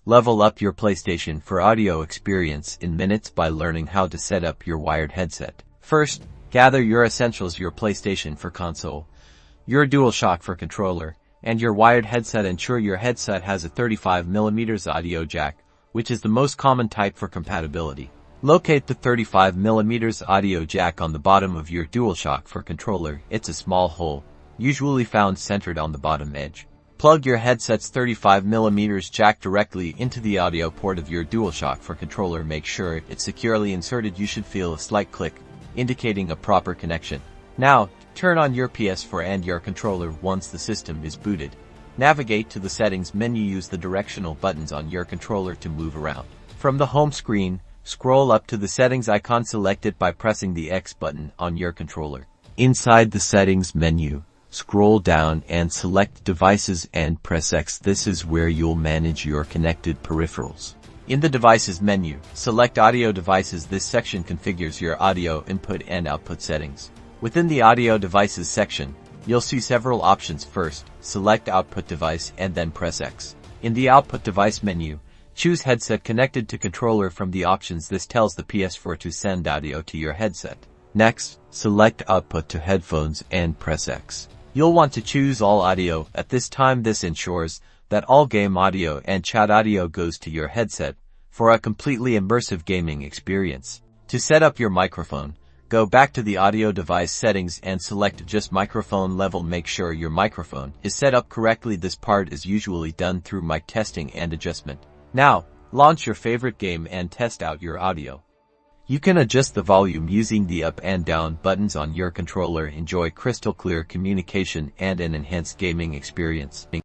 Level up your PlayStation 4 audio experience in minutes by learning how to set up your wired headset. First, gather your essentials: your PlayStation 4 console, your DualShock 4 controller, and your wired headset. Ensure your headset has a 35mm audio jack, which is the most common type for compatibility. Locate the 35mm audio jack on the bottom of your DualShock 4 controller. It's a small hole, usually found centered on the bottom edge. Plug your headset's 35mm jack directly into the audio port of your DualShock 4 controller. Make sure it's securely inserted. You should feel a slight click, indicating a proper connection. Now, turn on your PS4 and your controller once the system is booted. Navigate to the settings menu. Use the directional buttons on your controller to move around. From the home screen, scroll up to the settings icon. Select it by pressing the X button on your controller. Inside the settings menu, scroll down and select devices and press X. This is where you'll manage your connected peripherals. In the devices menu, select audio devices. This section configures your audio input and output settings. Within the audio devices section, you'll see several options. First, select output device and then press X. In the output device menu, choose headset connected to controller from the options. This tells the PS4 to send audio to your headset. Next, select output to headphones and press X. You'll want to choose all audio at this time. This ensures that all game audio and chat audio goes to your headset for a completely immersive gaming experience. To set up your microphone, go back to the audio device settings and select just microphone level. Make sure your microphone is set up correctly. This part is usually done through mic testing and adjustment. Now, launch your favorite game and test out your audio. You can adjust the volume using the up and down buttons on your controller. Enjoy crystal clear communication and an enhanced gaming experience.